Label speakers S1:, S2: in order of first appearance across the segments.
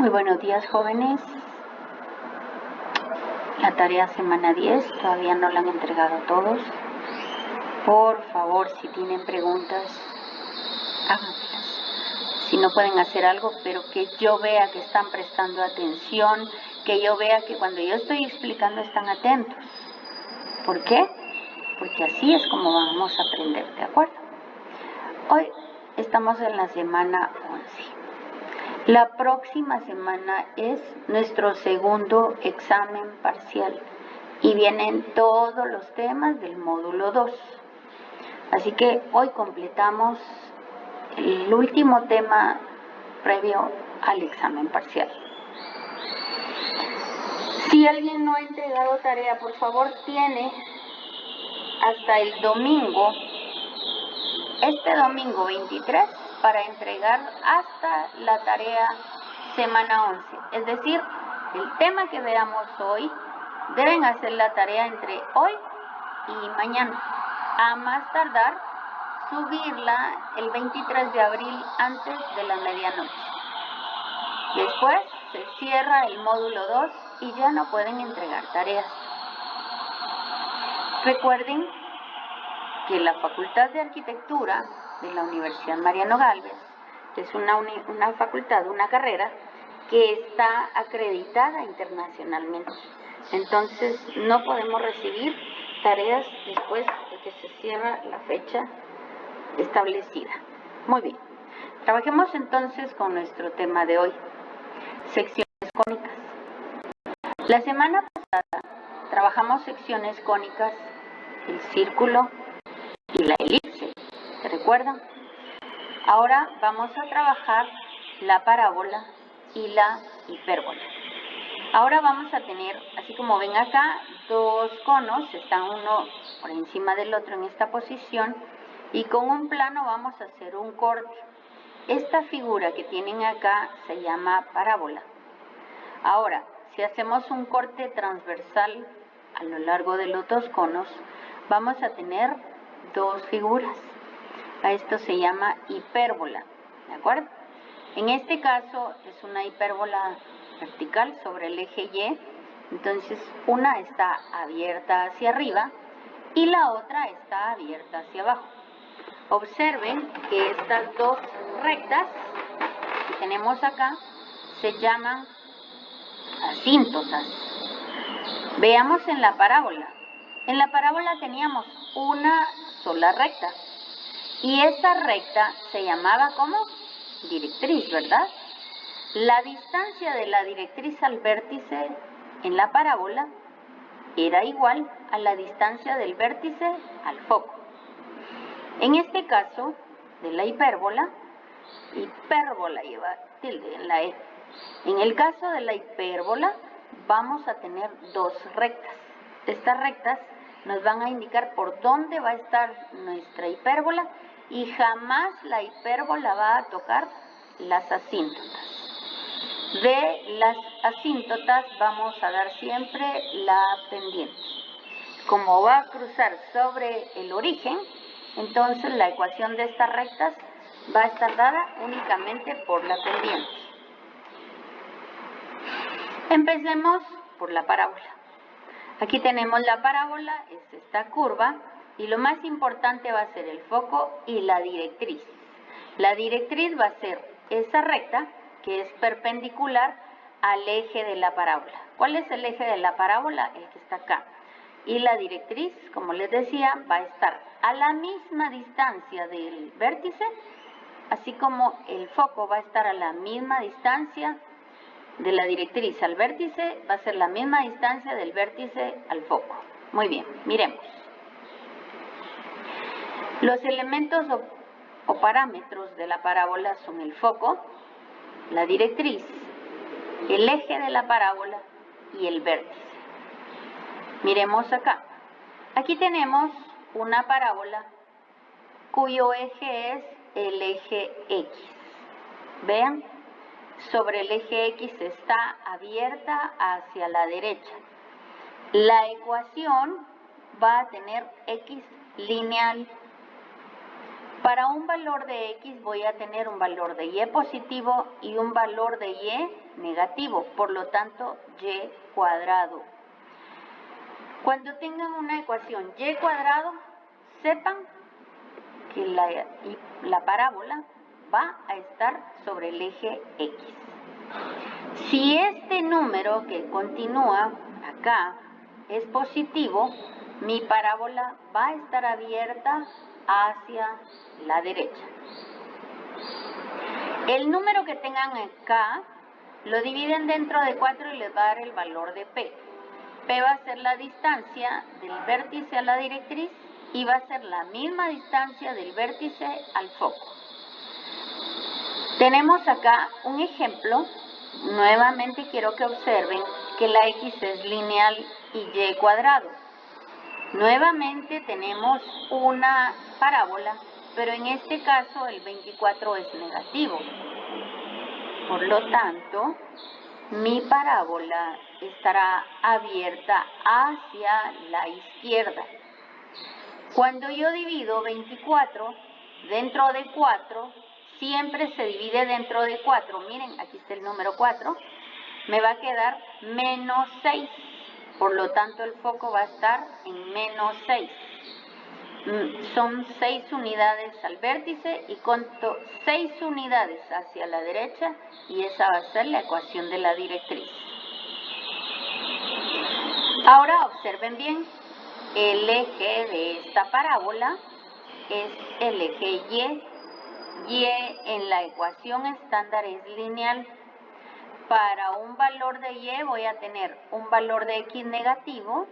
S1: Muy buenos días, jóvenes. La tarea semana 10 todavía no la han entregado todos. Por favor, si tienen preguntas, háganlas. Si no pueden hacer algo, pero que yo vea que están prestando atención, que yo vea que cuando yo estoy explicando están atentos. ¿Por qué? Porque así es como vamos a aprender, ¿de acuerdo? Hoy estamos en la semana 11. La próxima semana es nuestro segundo examen parcial y vienen todos los temas del módulo 2. Así que hoy completamos el último tema previo al examen parcial. Si alguien no ha entregado tarea, por favor, tiene hasta el domingo, este domingo 23, para entregar hasta la tarea semana 11. Es decir, el tema que veamos hoy, deben hacer la tarea entre hoy y mañana. A más tardar, subirla el 23 de abril antes de la medianoche. Después se cierra el módulo 2 y ya no pueden entregar tareas. Recuerden que la Facultad de Arquitectura de la Universidad Mariano Gálvez es una facultad, una carrera que está acreditada internacionalmente. Entonces no podemos recibir tareas después de que se cierra la fecha establecida. Muy bien, trabajemos entonces con nuestro tema de hoy, secciones cónicas. La semana pasada trabajamos secciones cónicas, el círculo y la elipse, ¿se recuerdan? Ahora vamos a trabajar la parábola y la hipérbola. Ahora vamos a tener, así como ven acá, dos conos, están uno por encima del otro en esta posición, y con un plano vamos a hacer un corte. Esta figura que tienen acá se llama parábola. Ahora, si hacemos un corte transversal a lo largo de los dos conos, vamos a tener dos figuras. A esto se llama hipérbola, ¿de acuerdo? En este caso es una hipérbola vertical sobre el eje Y, entonces una está abierta hacia arriba y la otra está abierta hacia abajo. Observen que estas dos rectas que tenemos acá se llaman asíntotas. Veamos en la parábola. En la parábola teníamos una sola recta. Y esa recta se llamaba ¿cómo? Directriz, ¿verdad? La distancia de la directriz al vértice en la parábola era igual a la distancia del vértice al foco. En este caso, de la hipérbola lleva tilde en la E. En el caso de la hipérbola, vamos a tener dos rectas. Estas rectas nos van a indicar por dónde va a estar nuestra hipérbola y jamás la hipérbola va a tocar las asíntotas. De las asíntotas vamos a dar siempre la pendiente. Como va a cruzar sobre el origen, entonces la ecuación de estas rectas va a estar dada únicamente por la pendiente. Empecemos por la parábola. Aquí tenemos la parábola, es esta curva, y lo más importante va a ser el foco y la directriz. La directriz va a ser esa recta que es perpendicular al eje de la parábola. ¿Cuál es el eje de la parábola? El que está acá. Y la directriz, como les decía, va a estar a la misma distancia del vértice, así como el foco va a estar a la misma distancia de la directriz al vértice, va a ser la misma distancia del vértice al foco. Muy bien, miremos. Los elementos o parámetros de la parábola son el foco, la directriz, el eje de la parábola y el vértice. Miremos acá. Aquí tenemos una parábola cuyo eje es el eje X. Vean, sobre el eje X está abierta hacia la derecha. La ecuación va a tener X lineal Para un valor de x voy a tener un valor de y positivo y un valor de y negativo, por lo tanto y cuadrado. Cuando tengan una ecuación y cuadrado, sepan que la parábola va a estar sobre el eje x. Si este número que continúa acá es positivo, mi parábola va a estar abierta hacia la derecha. El número que tengan acá lo dividen dentro de 4 y les va a dar el valor de P. P va a ser la distancia del vértice a la directriz y va a ser la misma distancia del vértice al foco. Tenemos acá un ejemplo. Nuevamente quiero que observen que la x es lineal y y cuadrado. Nuevamente tenemos una parábola, pero en este caso el 24 es negativo. Por lo tanto, mi parábola estará abierta hacia la izquierda. Cuando yo divido 24 dentro de 4, siempre se divide dentro de 4. Miren, aquí está el número 4. Me va a quedar menos 6. Por lo tanto, el foco va a estar en menos 6. Son 6 unidades al vértice y conto 6 unidades hacia la derecha y esa va a ser la ecuación de la directriz. Ahora observen bien, el eje de esta parábola es el eje y. Y en la ecuación estándar es lineal. Para un valor de y voy a tener un valor de x negativo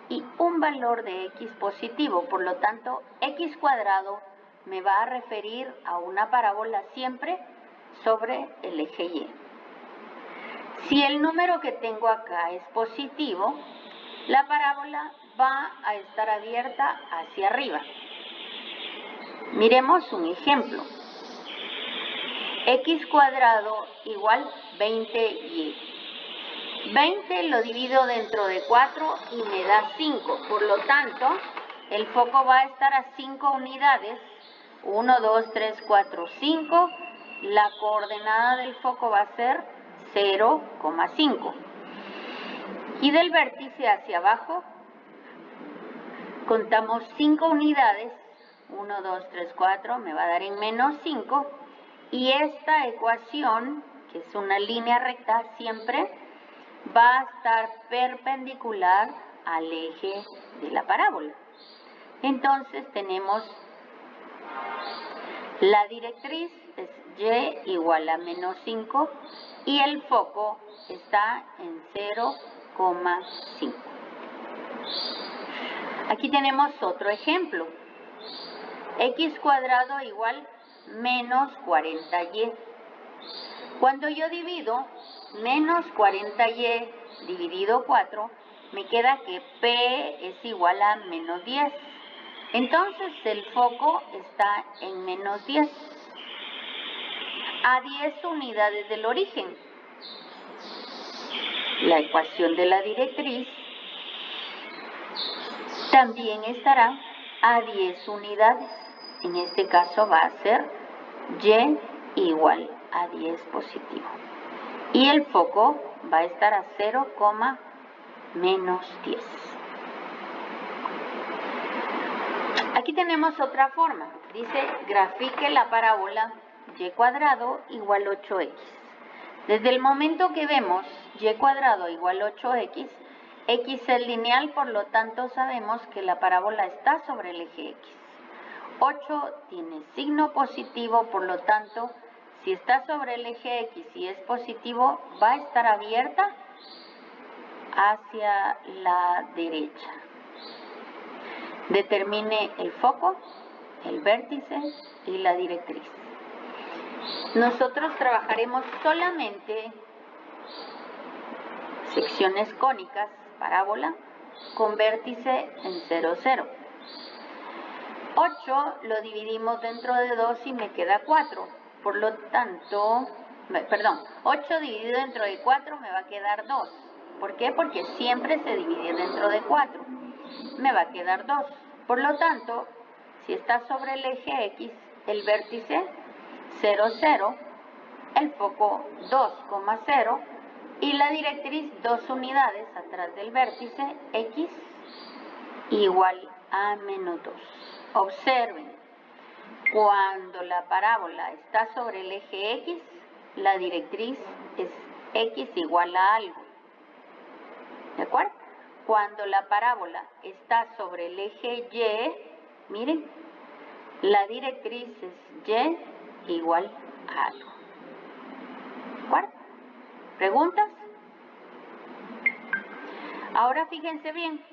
S1: y un valor de x positivo. Por lo tanto, x cuadrado me va a referir a una parábola siempre sobre el eje y. Si el número que tengo acá es positivo, la parábola va a estar abierta hacia arriba. Miremos un ejemplo. X cuadrado igual 20y. 20 lo divido dentro de 4 y me da 5. Por lo tanto, el foco va a estar a 5 unidades. 1, 2, 3, 4, 5. La coordenada del foco va a ser 0,5. Y del vértice hacia abajo, contamos 5 unidades. 1, 2, 3, 4, me va a dar en menos 5. Y esta ecuación, que es una línea recta siempre, va a estar perpendicular al eje de la parábola. Entonces tenemos la directriz es y igual a menos 5 y el foco está en 0,5. Aquí tenemos otro ejemplo. X cuadrado igual menos 40y. Cuando yo divido menos 40y dividido 4, me queda que P es igual a menos 10. Entonces el foco está en menos 10. A 10 unidades del origen. La ecuación de la directriz también estará a 10 unidades. En este caso va a ser y igual a 10 positivo. Y el foco va a estar a 0, menos 10. Aquí tenemos otra forma. Dice, grafique la parábola y cuadrado igual 8x. Desde el momento que vemos y cuadrado igual 8x, x es lineal, por lo tanto sabemos que la parábola está sobre el eje x. 8 tiene signo positivo, por lo tanto, si está sobre el eje x y es positivo, va a estar abierta hacia la derecha. Determine el foco, el vértice y la directriz. Nosotros trabajaremos solamente secciones cónicas, parábola, con vértice en 0, 0. 8 lo dividimos dentro de 2 y me queda 4. Por lo tanto, 8 dividido dentro de 4 me va a quedar 2. ¿Por qué? Porque siempre se divide dentro de 4. Me va a quedar 2. Por lo tanto, si está sobre el eje X, el vértice 0, 0, el foco 2,0 y la directriz 2 unidades atrás del vértice X igual a menos 2. Observen, cuando la parábola está sobre el eje X, la directriz es X igual a algo. ¿De acuerdo? Cuando la parábola está sobre el eje Y, miren, la directriz es Y igual a algo. ¿De acuerdo? ¿Preguntas? Ahora fíjense bien,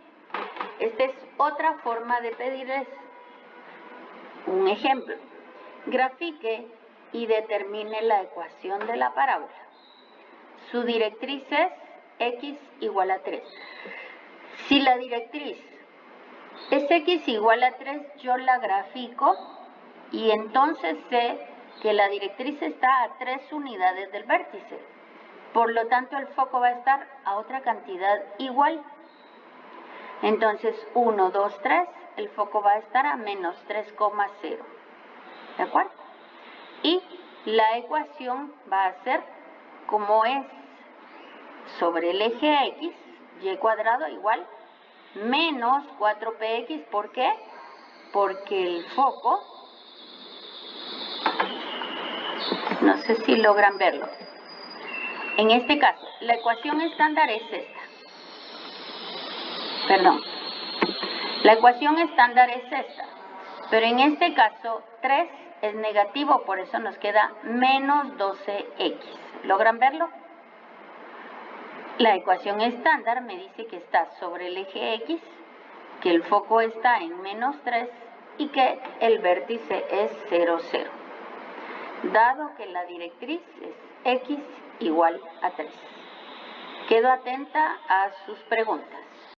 S1: esta es otra forma de pedirles un ejemplo. Grafique y determine la ecuación de la parábola. Su directriz es X igual a 3. Si la directriz es X igual a 3, yo la grafico y entonces sé que la directriz está a 3 unidades del vértice. Por lo tanto, el foco va a estar a otra cantidad igual. Entonces, 1, 2, 3, el foco va a estar a menos 3,0. ¿De acuerdo? Y la ecuación va a ser como es sobre el eje X, Y cuadrado igual menos 4px. ¿Por qué? Porque el foco, no sé si logran verlo. En este caso, la ecuación estándar es esta. Perdón. La ecuación estándar es esta. Pero en este caso, 3 es negativo, por eso nos queda menos 12x. ¿Logran verlo? La ecuación estándar me dice que está sobre el eje X, que el foco está en menos 3 y que el vértice es 0, 0. Dado que la directriz es X igual a 3. Quedo atenta a sus preguntas.